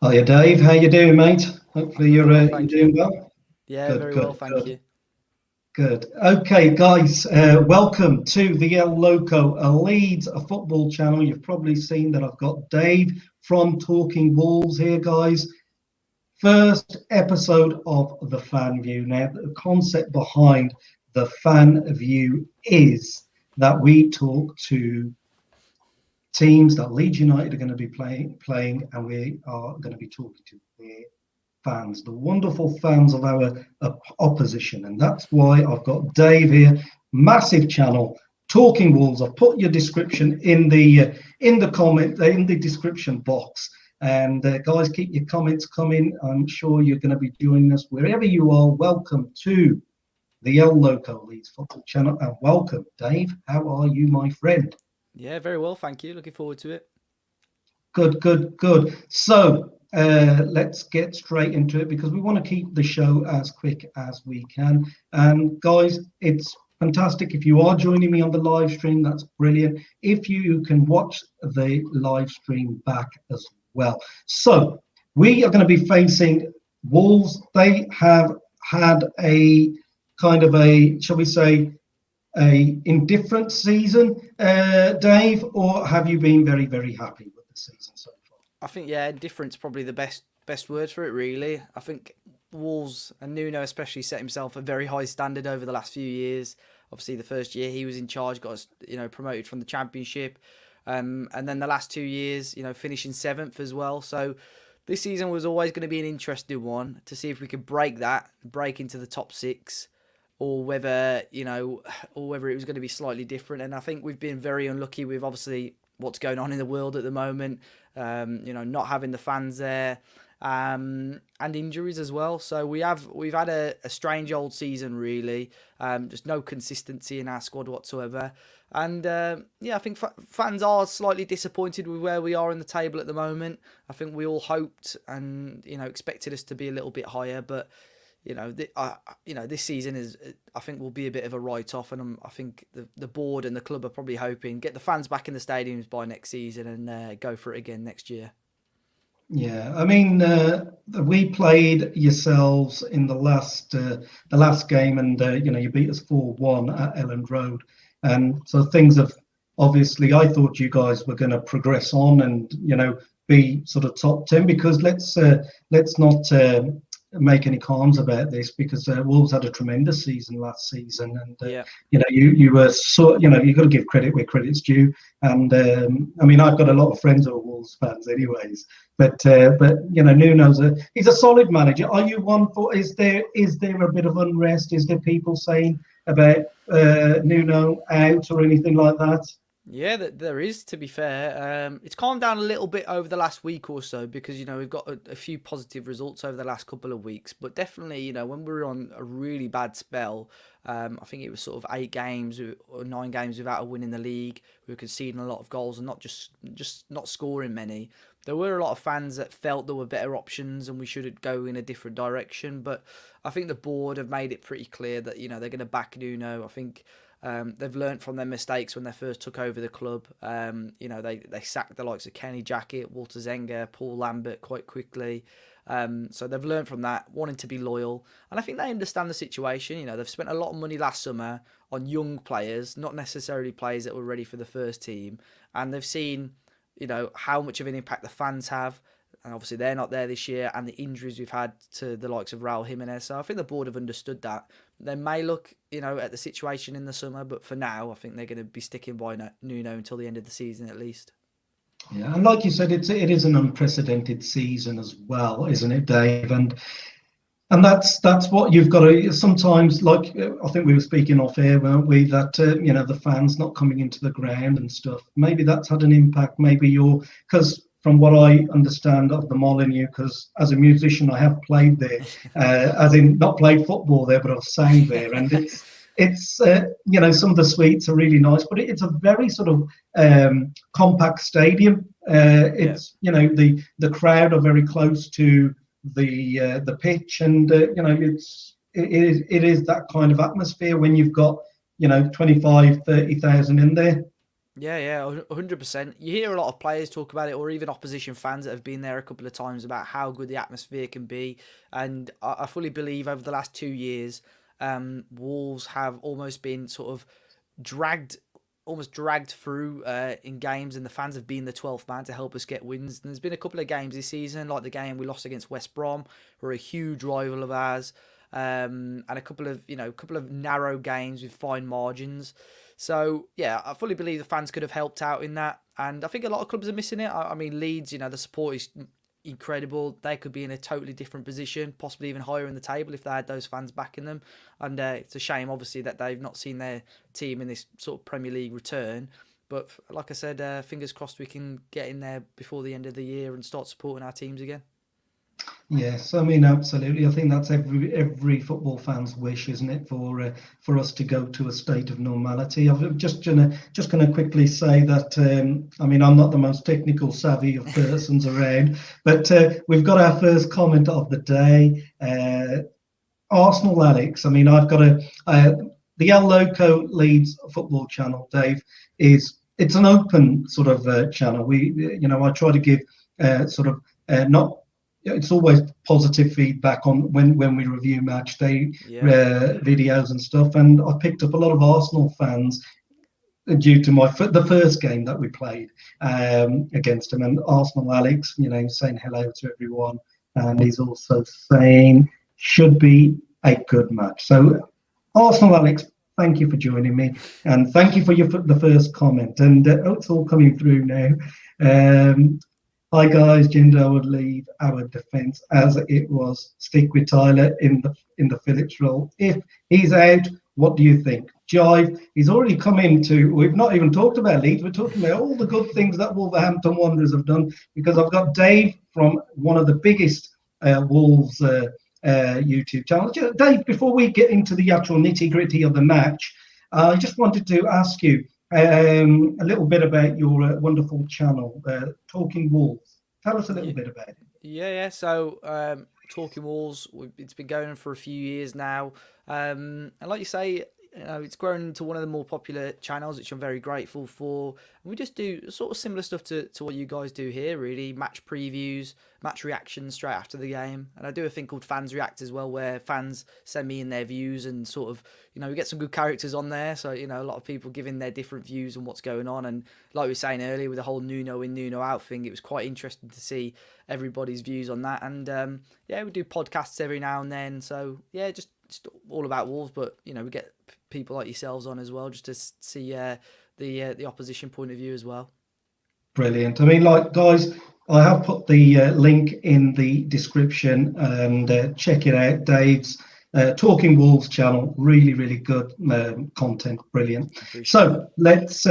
Hiya, Dave. How you doing, mate? Hopefully Very well, you're thank you. doing well. Yeah, Good, very well, good, thank good, you. good. Okay, guys, welcome to the El Loco, a Leeds, a football channel. You've probably seen that I've got Dave from Talking Wolves here, guys. First episode of the Fan View. Now, the concept behind the Fan View is that we talk to teams that Leeds United are going to be playing, and we are going to be talking to their fans, the wonderful fans of our opposition. And that's why I've got Dave here, massive channel, Talking Wolves. I've put your description in the comment in the description box. And guys, keep your comments coming. I'm sure you're going to be joining us wherever you are. Welcome to the El Loco Leeds Football Channel, and welcome, Dave. How are you, my friend? Yeah, very well, thank you. Looking forward to it. Good, good, good. So let's get straight into it because we want to keep the show as quick as we can. And guys, it's fantastic. If you are joining me on the live stream, that's brilliant. If you can watch the live stream back as well. So we are going to be facing Wolves. They have had a kind of a, shall we say, a indifferent season, Dave, or have you been very, very happy with the season so far? I think indifference probably the best word for it. Really, I think Wolves and Nuno especially set himself a very high standard over the last few years. Obviously, the first year he was in charge, got us promoted from the Championship, and then the last 2 years, finishing seventh as well. So this season was always going to be an interesting one to see if we could break into the top six, or whether it was going to be slightly different. And I think we've been very unlucky with obviously what's going on in the world at the moment. Not having the fans there, and injuries as well. So we've had a strange old season really. Just no consistency in our squad whatsoever. And I think fans are slightly disappointed with where we are in the table at the moment. I think we all hoped and expected us to be a little bit higher, but this season I think will be a bit of a write-off, and I think the board and the club are probably hoping get the fans back in the stadiums by next season and go for it again next year. Yeah, I mean, we played yourselves in the last game, and you beat us 4-1 at Elland Road, and so things have obviously. I thought you guys were going to progress on and be sort of top 10, because let's not make any qualms about this, because Wolves had a tremendous season last season, and Yeah. you were you've got to give credit where credit's due. And I mean, I've got a lot of friends who are Wolves fans, anyways. But Nuno's he's a solid manager. Are you one for? Is there a bit of unrest? Is there people saying about Nuno out or anything like that? Yeah, there is, to be fair. It's calmed down a little bit over the last week or so because, we've got a few positive results over the last couple of weeks. But definitely, when we were on a really bad spell, I think it was sort of 8 games or 9 games without a win in the league. We were conceding a lot of goals and not just not scoring many. There were a lot of fans that felt there were better options and we should go in a different direction. But I think the board have made it pretty clear that, they're going to back Nuno. I think they've learnt from their mistakes when they first took over the club. They sacked the likes of Kenny Jackett, Walter Zenga, Paul Lambert quite quickly. So they've learned from that, wanting to be loyal. And I think they understand the situation. They've spent a lot of money last summer on young players, not necessarily players that were ready for the first team. And they've seen, how much of an impact the fans have. And obviously they're not there this year, and the injuries we've had to the likes of Raul Jimenez. So I think the board have understood that. They may look, at the situation in the summer, but for now, I think they're going to be sticking by Nuno until the end of the season at least. Yeah, and like you said, it is an unprecedented season as well, isn't it, Dave? And that's what you've got to sometimes, like I think we were speaking off air, weren't we, that the fans not coming into the ground and stuff. Maybe that's had an impact. Maybe because from what I understand of the Molineux, because as a musician I have played there, as in not played football there, but I've sang there, and it's some of the suites are really nice, but it's a very sort of compact stadium. It's the crowd are very close to the pitch, and it is that kind of atmosphere when you've got 25,000-30,000 in there. Yeah, 100%. You hear a lot of players talk about it, or even opposition fans that have been there a couple of times, about how good the atmosphere can be. And I fully believe over the last 2 years, Wolves have almost been sort of dragged almost dragged through in games, and the fans have been the 12th man to help us get wins. And there's been a couple of games this season, like the game we lost against West Brom, who are a huge rival of ours, and a couple of narrow games with fine margins. So yeah, I fully believe the fans could have helped out in that, and I think a lot of clubs are missing it. I mean, Leeds, the support is incredible. They could be in a totally different position, possibly even higher in the table if they had those fans backing them. And it's a shame, obviously, that they've not seen their team in this sort of Premier League return. But like I said, fingers crossed we can get in there before the end of the year and start supporting our teams again. Yes, I mean, absolutely. I think that's every football fan's wish, isn't it, for us to go to a state of normality. I'm just gonna quickly say that I mean, I'm not the most technical savvy of persons around, but we've got our first comment of the day. Arsenal Alex. I mean, I've got the El Loco Leeds football channel, Dave, it's an open sort of channel. I try to give sort of not. It's always positive feedback on when we review match day videos and stuff. And I picked up a lot of Arsenal fans due to the first game that we played against him. And Arsenal Alex, saying hello to everyone, and he's also saying should be a good match. So Arsenal Alex, thank you for joining me, and thank you for the first comment. And it's all coming through now. Hi guys, Jinder would leave our defence as it was. Stick with Tyler in the Phillips role. If he's out, what do you think? Jive, he's already come into. We've not even talked about Leeds. We're talking about all the good things that Wolverhampton Wanderers have done, because I've got Dave from one of the biggest Wolves YouTube channels. Dave, before we get into the actual nitty-gritty of the match, I just wanted to ask you a little bit about your wonderful channel, Talking Wolves. Tell us a little bit about it. Yeah. So, Talking Wolves, it's been going for a few years now, and like you say, it's grown into one of the more popular channels, which I'm very grateful for. And we just do sort of similar stuff to what you guys do here, really. Match previews, match reactions straight after the game. And I do a thing called Fans React as well, where fans send me in their views, and sort of, we get some good characters on there. So, a lot of people giving their different views on what's going on. And like we were saying earlier, with the whole Nuno in, Nuno out thing, it was quite interesting to see everybody's views on that. And we do podcasts every now and then. So, yeah, just all about Wolves, but we get people like yourselves on as well, just to see the opposition point of view as well. Brilliant. I mean, like, guys, I have put the link in the description, and check it out. Dave's Talking Wolves channel, really, really good content, brilliant. So let's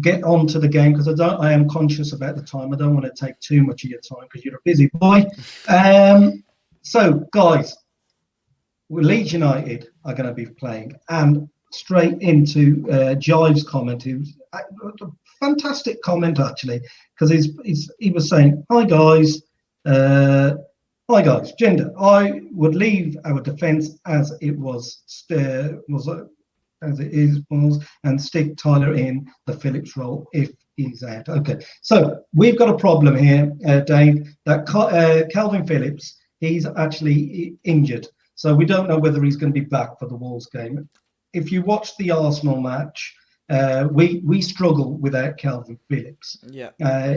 get on to the game, because I am conscious about the time. I don't want to take too much of your time because you're a busy boy. So, guys, Leeds United are going to be playing, and straight into Jive's comment, who's a fantastic comment actually, because he was saying, "Hi guys, Jinder, I would leave our defence as it was, as it is, and stick Tyler in the Phillips role if he's out." Okay, so we've got a problem here, Dave. That Calvin Phillips, he's actually injured. So we don't know whether he's going to be back for the Wolves game. If you watch the Arsenal match, we struggle without Calvin Phillips. Yeah.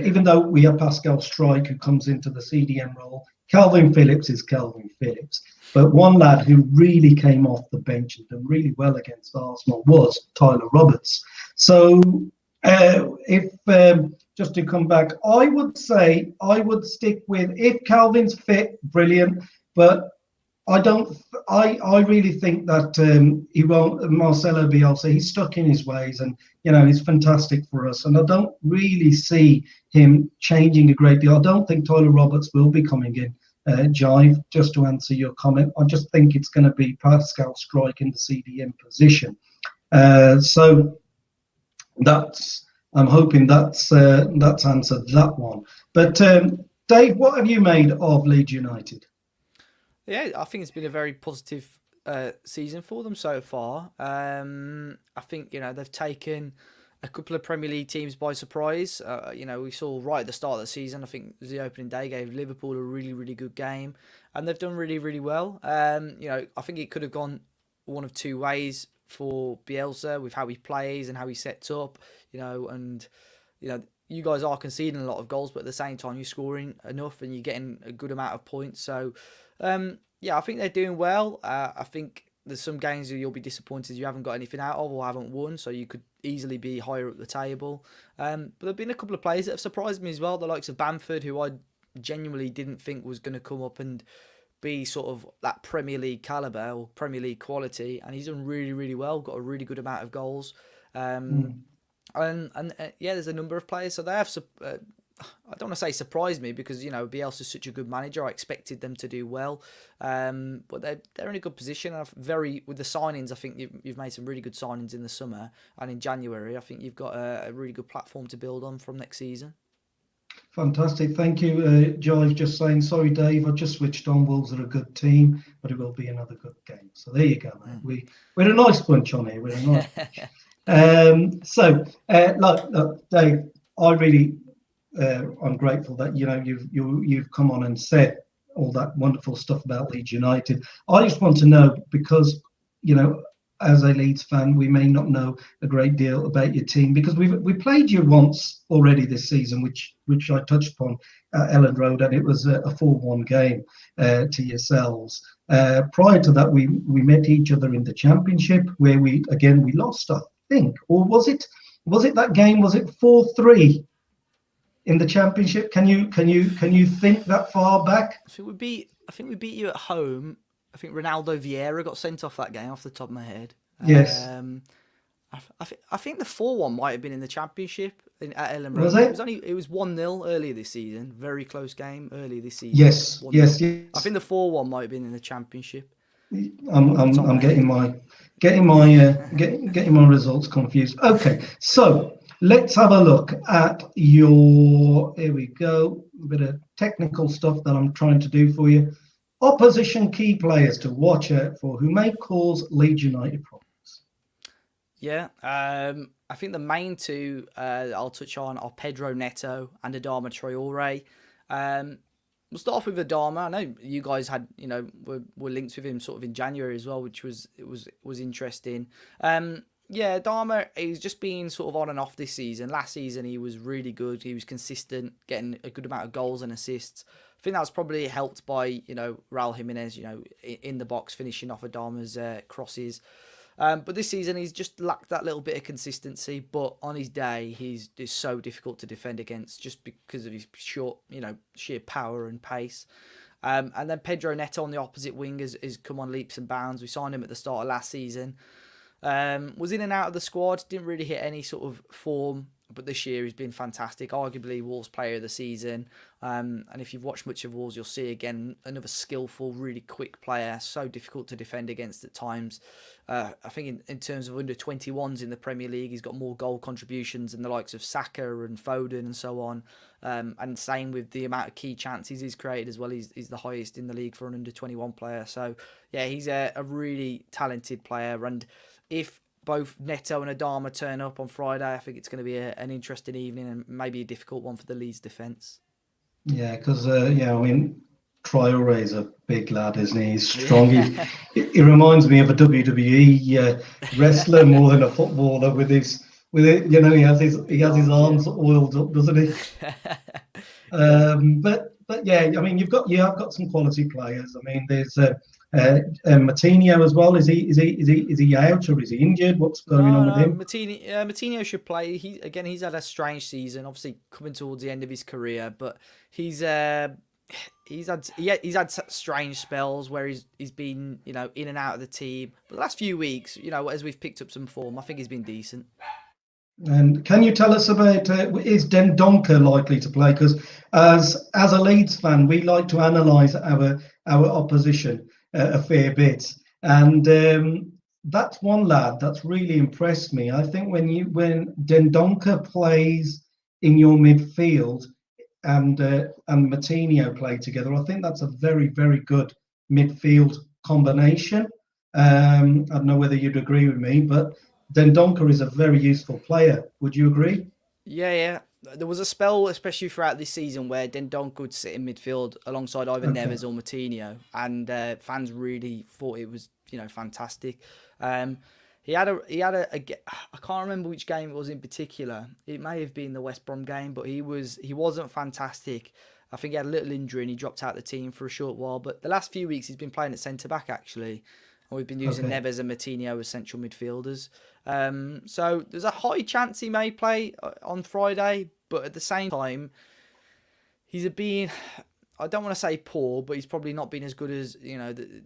Even though we have Pascal Struijk, who comes into the CDM role, Calvin Phillips is Calvin Phillips. But one lad who really came off the bench and done really well against Arsenal was Tyler Roberts. So if just to come back, I would say I would stick with, if Calvin's fit, brilliant, but I really think that he won't. Marcelo Bielsa, he's stuck in his ways, and he's fantastic for us. And I don't really see him changing a great deal. I don't think Tyler Roberts will be coming in. Jive, just to answer your comment, I just think it's going to be Pascal Struijk in the CDM position. So I'm hoping that's answered that one. But Dave, what have you made of Leeds United? Yeah, I think it's been a very positive season for them so far. I think they've taken a couple of Premier League teams by surprise. We saw right at the start of the season, I think it was the opening day, gave Liverpool a really, really good game, and they've done really, really well. I think it could have gone one of two ways for Bielsa with how he plays and how he sets up, you guys are conceding a lot of goals, but at the same time, you're scoring enough and you're getting a good amount of points. So, I think they're doing well. I think there's some games that you'll be disappointed you haven't got anything out of or haven't won, so you could easily be higher up the table. But there have been a couple of players that have surprised me as well, the likes of Bamford, who I genuinely didn't think was going to come up and be sort of that Premier League calibre or Premier League quality, and he's done really, really well, got a really good amount of goals. There's a number of players, so they have. I don't want to say surprised me because Bielsa's such a good manager. I expected them to do well, but they're in a good position. With the signings, I think you've made some really good signings in the summer and in January. I think you've got a really good platform to build on from next season. Fantastic, thank you, Jive. Just saying, sorry, Dave. I just switched on. Wolves are a good team, but it will be another good game. So there you go, mate. We're a nice bunch on here. We're a nice bunch. Look, Dave. I really, I'm grateful that you've come on and said all that wonderful stuff about Leeds United. I just want to know because as a Leeds fan, we may not know a great deal about your team because we played you once already this season, which I touched upon at Ellen Road, and it was a 4-1 game to yourselves. Prior to that, we met each other in the Championship where we lost, I think, or was it that game? Was it 4-3 in the Championship? Can you think that far back? I think we beat you at home. I think Ronaldo Vieira got sent off that game off the top of my head. Yes. I think the 4-1 might have been in the Championship at Ellen Road. Was it? It was 1-0 earlier this season. Very close game earlier this season. Yes. I think the 4-1 might have been in the Championship. I'm getting my results confused. Okay, so let's have a look at your. Here we go. A bit of technical stuff that I'm trying to do for you. Opposition key players to watch out for who may cause Leeds United problems. Yeah, I think the main two I'll touch on are Pedro Neto and Adama Traore. We'll start off with Adama. I know you guys had, were linked with him sort of in January as well, which was interesting. Adama, he's just been sort of on and off this season. Last season, he was really good. He was consistent, getting a good amount of goals and assists. I think that was probably helped by, Raul Jimenez, in the box, finishing off Adama's crosses. But this season, he's just lacked that little bit of consistency. But on his day, he's so difficult to defend against just because of his sheer power and pace. And then Pedro Neto on the opposite wing has come on leaps and bounds. We signed him at the start of last season. Was in and out of the squad, didn't really hit any sort of form, but this year he's been fantastic, arguably Wolves player of the season. And if you've watched much of Wolves, you'll see again another skillful, really quick player, so difficult to defend against at times. I think in terms of under 21s in the Premier League, he's got more goal contributions than the likes of Saka and Foden and so on. And same with the amount of key chances he's created as well. He's the highest in the league for an under 21 player. So yeah, he's a really talented player. And if both Neto and Adama turn up on Friday, I think it's going to be an interesting evening and maybe a difficult one for the Leeds defence. Yeah, because Traore is a big lad, isn't he? He's strong. He reminds me of a WWE wrestler more than a footballer. With he has his arms oiled up, doesn't he? But yeah, you have got some quality players. There's Martinho as well. Is he out or is he injured? What's going on with him? Martinho should play. He's had a strange season, obviously coming towards the end of his career, but he's had strange spells where he's been in and out of the team. But the last few weeks, as we've picked up some form, I think he's been decent. And can you tell us about is Dendoncker likely to play? Because as a Leeds fan, we like to analyse our opposition a fair bit, and that's one lad that's really impressed me. I think when Dendoncker plays in your midfield and Martinho play together, I think that's a very, very good midfield combination. I don't know whether you'd agree with me, but Dendoncker is a very useful player. Would you agree? Yeah. There was a spell, especially throughout this season, where Dendoncker would sit in midfield alongside either Neves or Moutinho, and fans really thought it was, fantastic. He had a I can't remember which game it was in particular. It may have been the West Brom game, but he wasn't fantastic. I think he had a little injury and he dropped out of the team for a short while. But the last few weeks he's been playing at centre back actually. And we've been using Neves and Moutinho as central midfielders. So there's a high chance he may play on Friday, but at the same time, I don't want to say poor, but he's probably not been as good as, the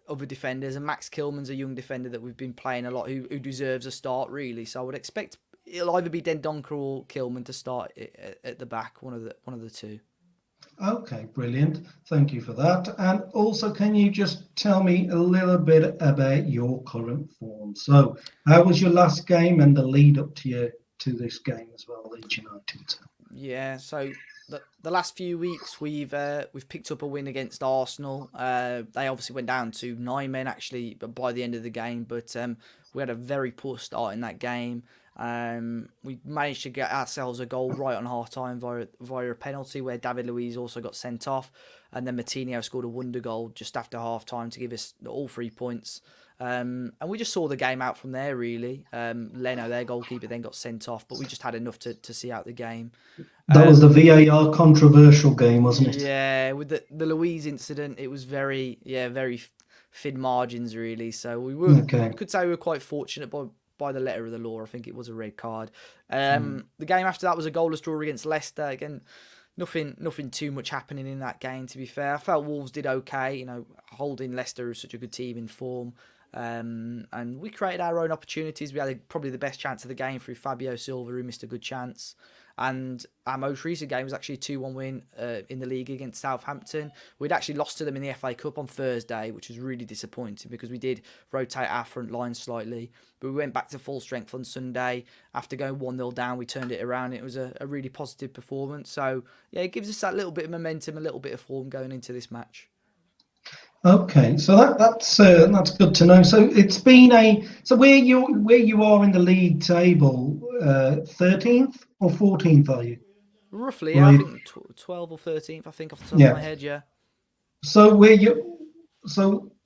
other defenders. And Max Kilman's a young defender that we've been playing a lot who deserves a start, really. So I would expect it'll either be Dendoncker or Kilman to start at the back, one of the two. Okay, brilliant. Thank you for that. And also, can you just tell me a little bit about your current form? So, how was your last game and the lead up to this game as well, Leeds United? Yeah, so the last few weeks we've picked up a win against Arsenal. They obviously went down to 9 men actually by the end of the game, but we had a very poor start in that game. We managed to get ourselves a goal right on half time via a penalty where David Luiz also got sent off, and then Moutinho scored a wonder goal just after half time to give us all 3 points. And we just saw the game out from there, really. Leno, their goalkeeper, then got sent off, but we just had enough to see out the game. That was the VAR controversial game, wasn't it? Yeah, with the Luiz incident, it was very thin margins, really. So we could say we were quite fortunate by the letter of the law. I think it was a red card. The game after that was a goalless draw against Leicester. Again, nothing too much happening in that game, to be fair. I felt Wolves did okay, holding Leicester as such a good team in form. And we created our own opportunities. We had probably the best chance of the game through Fabio Silva, who missed a good chance. And our most recent game was actually a 2-1 win in the league against Southampton. We'd actually lost to them in the FA Cup on Thursday, which was really disappointing because we did rotate our front line slightly. But we went back to full strength on Sunday. After going 1-0 down, we turned it around. It was a really positive performance. So, yeah, it gives us that little bit of momentum, a little bit of form going into this match. Okay, so that's good to know. So it's been where you are in the league table, 13th or 14th, are you? Roughly, yeah, I think 12th or 13th. I think off the top of my head, yeah. So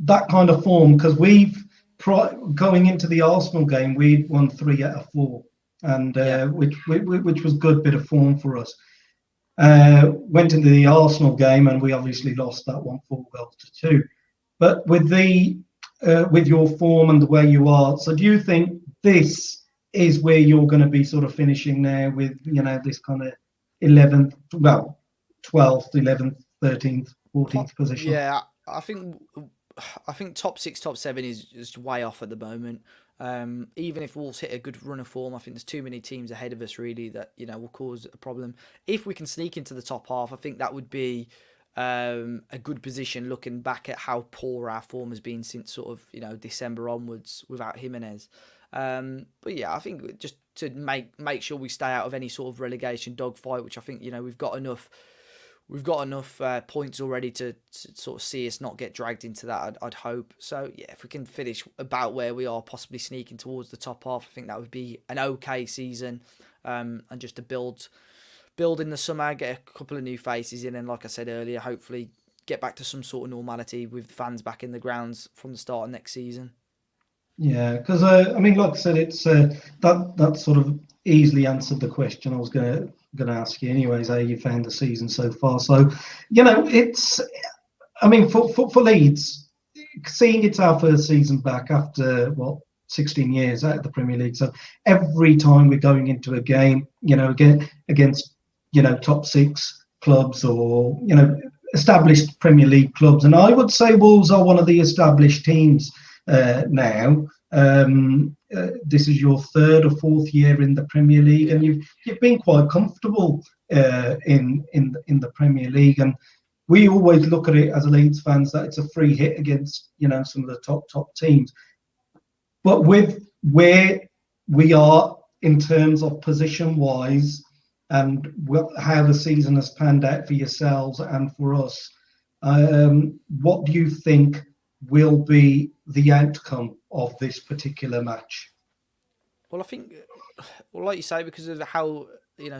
that kind of form, because going into the Arsenal game, we won 3 out of 4, and which was good bit of form for us. Went into the Arsenal game and we obviously lost that one 4-2. But with your form and the way you are, so do you think this is where you're going to be sort of finishing now with this kind of 11th, 12th, 11th, 13th, 14th position? Yeah, I think top 6, top 7 is just way off at the moment. Even if Wolves hit a good run of form, I think there's too many teams ahead of us really that will cause a problem. If we can sneak into the top half, I think that would be a good position looking back at how poor our form has been since sort of December onwards without Jimenez. But yeah, I think just to make sure we stay out of any sort of relegation dogfight, which I think we've got enough points already to sort of see us not get dragged into that, I'd hope. So, yeah, if we can finish about where we are, possibly sneaking towards the top half, I think that would be an okay season. And just to build in the summer, get a couple of new faces in, and like I said earlier, hopefully get back to some sort of normality with fans back in the grounds from the start of next season. Yeah, because, like I said, it's that sort of easily answered the question I was going to ask you anyways, how you found the season so far. So, it's, for Leeds, seeing it's our first season back after 16 years out of the Premier League. So every time we're going into a game, against top 6 clubs or established Premier League clubs, and I would say Wolves are one of the established teams now. This is your 3rd or 4th year in the Premier League, and you've been quite comfortable in the Premier League. And we always look at it as Leeds fans that it's a free hit against some of the top teams. But with where we are in terms of position wise and how the season has panned out for yourselves and for us, what do you think will be the outcome of this particular match? Well, I think, well, like you say, because of how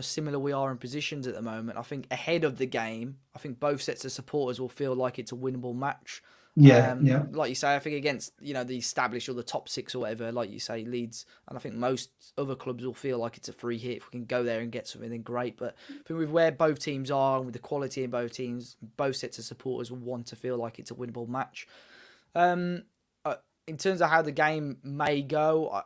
similar we are in positions at the moment, I think ahead of the game, I think both sets of supporters will feel like it's a winnable match. Yeah, yeah. Like you say, I think against the established or the top six or whatever, like you say, Leeds, and I think most other clubs will feel like it's a free hit. If we can go there and get something, then great. But I think with where both teams are and with the quality in both teams, both sets of supporters will want to feel like it's a winnable match. In terms of how the game may go,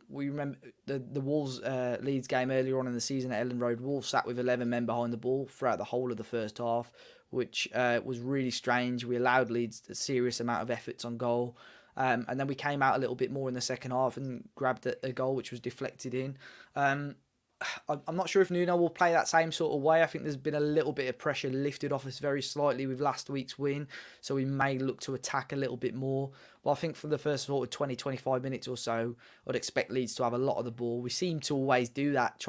we remember the Wolves Leeds game earlier on in the season at Ellen Road. Wolves sat with 11 men behind the ball throughout the whole of the first half, which was really strange. We allowed Leeds a serious amount of efforts on goal. And then we came out a little bit more in the second half and grabbed a goal which was deflected in. I'm not sure if Nuno will play that same sort of way. I think there's been a little bit of pressure lifted off us very slightly with last week's win, so we may look to attack a little bit more. But I think for the first sort of 20, 25 minutes or so, I'd expect Leeds to have a lot of the ball. We seem to always do that,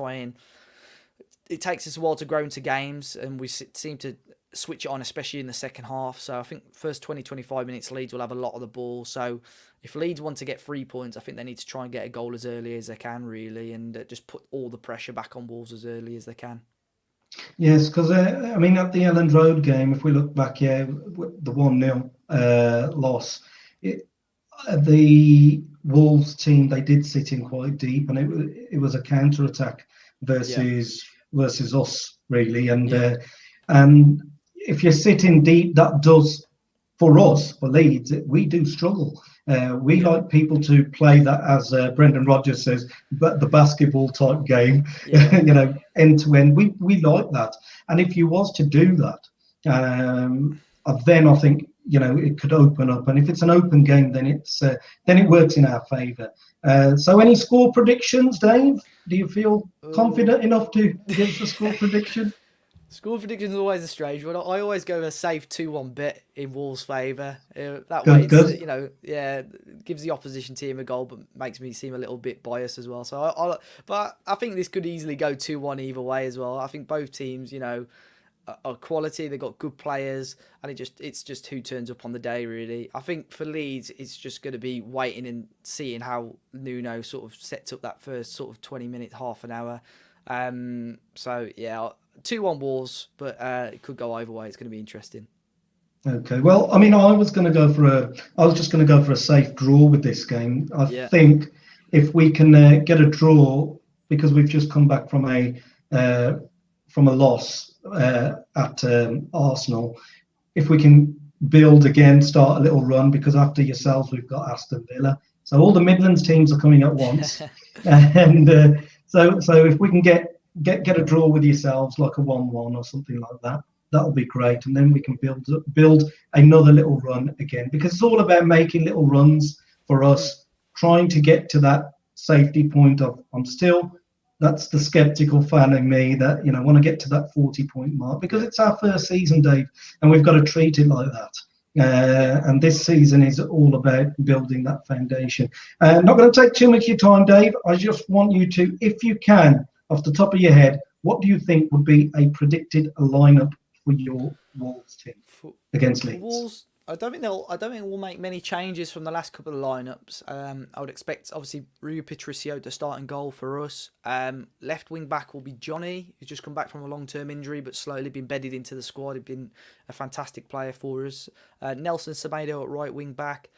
it takes us a while to grow into games, and we seem to switch it on, especially in the second half. So I think first 20, 25 minutes, Leeds will have a lot of the ball. So if Leeds want to get 3 points, I think they need to try and get a goal as early as they can, really, and just put all the pressure back on Wolves as early as they can. Yes, because, at the Elland Road game, if we look back, the 1-0 loss, the Wolves team, they did sit in quite deep, and it was a counter-attack versus us, really. And if you're sitting deep, that does, for us, for Leeds, we do struggle. We like people to play that, as Brendan Rodgers says, but the basketball type game, end to end. We like that. And if you was to do that, then I think it could open up. And if it's an open game, then it works in our favour. So, any score predictions, Dave? Do you feel confident enough to give us a score prediction? Score predictions is always a strange one. I always go a safe 2-1 bet in Wolves' favour. That way, it gives the opposition team a goal, but makes me seem a little bit biased as well. So, but I think this could easily go 2-1 either way as well. I think both teams, are quality. They've got good players, and it's just who turns up on the day, really. I think for Leeds, it's just going to be waiting and seeing how Nuno sort of sets up that first sort of 20 minutes, half an hour. 2-1 Wolves, but it could go either way. It's going to be interesting. Okay. Well, I was just going to go for a safe draw with this game. I think if we can get a draw, because we've just come back from a loss at Arsenal, if we can build again, start a little run, because after yourselves we've got Aston Villa, so all the Midlands teams are coming at once, and so if we can get a draw with yourselves, like a 1-1 or something like that, that'll be great, and then we can build another little run again, because it's all about making little runs for us, trying to get to that safety point of that's the skeptical fan in me that want to get to that 40-point mark, because it's our first season, Dave, and we've got to treat it like that. And this season is all about building that foundation. Not going to take too much of your time, Dave. I just want you to, if you can, off the top of your head, what do you think would be a predicted lineup for your Wolves team against Leeds? Wolves, I don't think we'll make many changes from the last couple of lineups. I would expect, obviously, Rui Patricio to start in goal for us. Left wing back will be Johnny, who's just come back from a long-term injury, but slowly been bedded into the squad. He's been a fantastic player for us. Nelson Semedo at right wing back.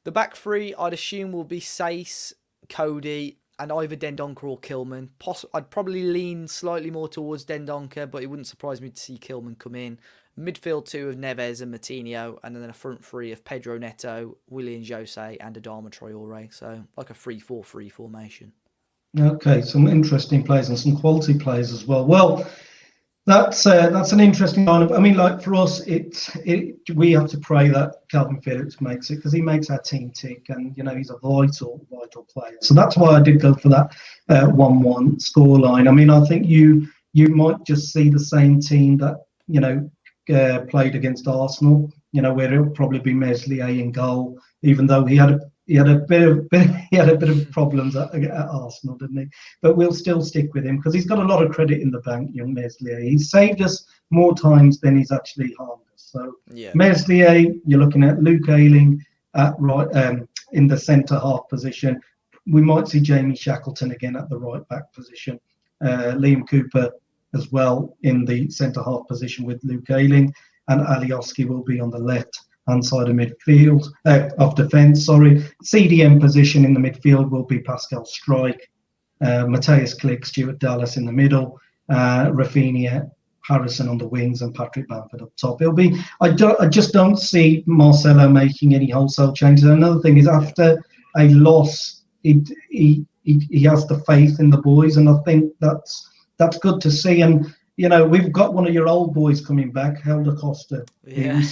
The back three, I'd assume, will be Sace, Cody, and either Dendoncker or Kilman. I'd probably lean slightly more towards Dendoncker, but it wouldn't surprise me to see Kilman come in. Midfield two of Neves and Matinho, and then a front three of Pedro Neto, Willian Jose, and Adama Traore. So like a 3-4-3 formation. Okay, some interesting players and some quality players as well. Well, that's an interesting lineup. Like for us, we have to pray that Calvin Phillips makes it, because he makes our team tick, and he's a vital player. So that's why I did go for that 1-1 scoreline. I think you might just see the same team that played against Arsenal. Where it'll probably be Meslier in goal, even though he had a bit of problems at Arsenal, didn't he? But we'll still stick with him, because he's got a lot of credit in the bank, young Meslier. He's saved us more times than he's actually harmed us. So Meslier, you're looking at Luke Ayling at right in the centre half position. we might see Jamie Shackleton again at the right back position. Liam Cooper as well in the centre half position with Luke Ayling, and Alioski will be on the left-hand side of midfield, of defence, sorry. CDM position in the midfield will be Pascal Strike, Matthias Klick, Stuart Dallas in the middle, Rafinha, Harrison on the wings, and Patrick Bamford up top. It'll be. I just don't see Marcelo making any wholesale changes. Another thing is, after a loss, he has the faith in the boys, and I think that's good to see. And we've got one of your old boys coming back, Helder Costa. Yeah.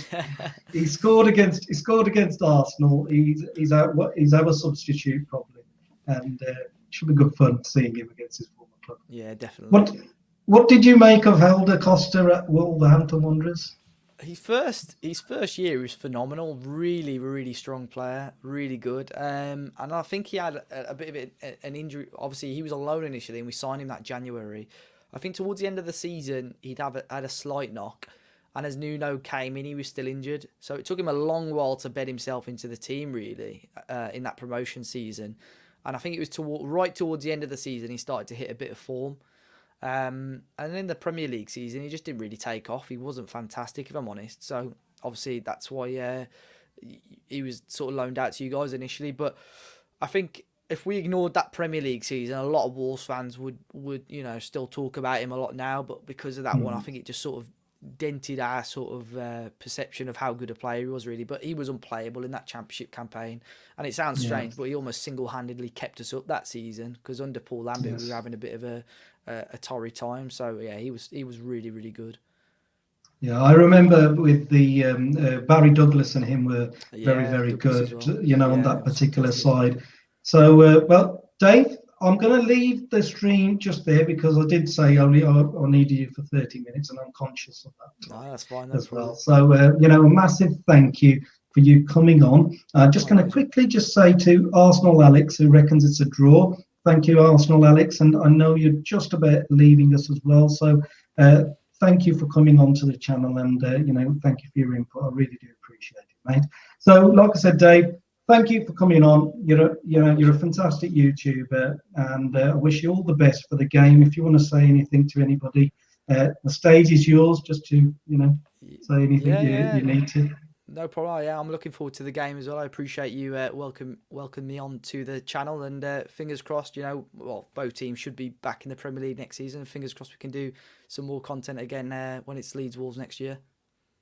He scored against Arsenal. He's our substitute probably, and should be good fun seeing him against his former club. Yeah, definitely. What did you make of Helder Costa at Wolverhampton Wanderers? His first year was phenomenal. Really, really strong player. Really good. And I think he had a bit of an injury. Obviously, he was on loan initially, and we signed him that January. I think towards the end of the season, he'd had a slight knock. And as Nuno came in, he was still injured. So it took him a long while to bed himself into the team, really, in that promotion season. And I think it was right towards the end of the season, he started to hit a bit of form. And in the Premier League season, he just didn't really take off. He wasn't fantastic, if I'm honest. So obviously that's why he was sort of loaned out to you guys initially. But I think if we ignored that Premier League season, a lot of Wolves fans would still talk about him a lot now. But because of that one, I think it just sort of dented our sort of perception of how good a player he was, really. But he was unplayable in that championship campaign, and it sounds strange, but he almost single-handedly kept us up that season, because under Paul Lambert we were having a bit of a torrid time. So yeah, he was really, really good. Yeah, I remember with the Barry Douglas and him were very, very good, well. On that particular side. So well, Dave, I'm going to leave the stream just there, because I did say I needed you for 30 minutes, and I'm conscious of that. No, that's fine. As well. So, a massive thank you for you coming on. Just going to quickly just say to Arsenal Alex, who reckons it's a draw. Thank you, Arsenal Alex. And I know you're just about leaving us as well. So, thank you for coming on to the channel, and, thank you for your input. I really do appreciate it, mate. So, like I said, Dave, thank you for coming on. You're a fantastic YouTuber, and I wish you all the best for the game. If you want to say anything to anybody, the stage is yours. Just to say anything you need to. No problem. Yeah, I'm looking forward to the game as well. I appreciate you welcome me on to the channel, and fingers crossed. Both teams should be back in the Premier League next season. Fingers crossed we can do some more content again when it's Leeds Wolves next year.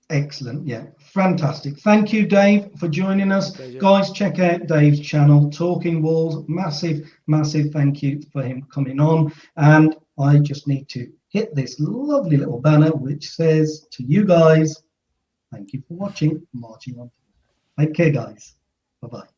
Excellent. Yeah, fantastic. Thank you, Dave, for joining us. Guys, check out Dave's channel, Talking Wolves. Massive thank you for him coming on. And I just need to hit this lovely little banner which says to you guys, thank you for watching. Marching on. Take care, guys. Bye-bye.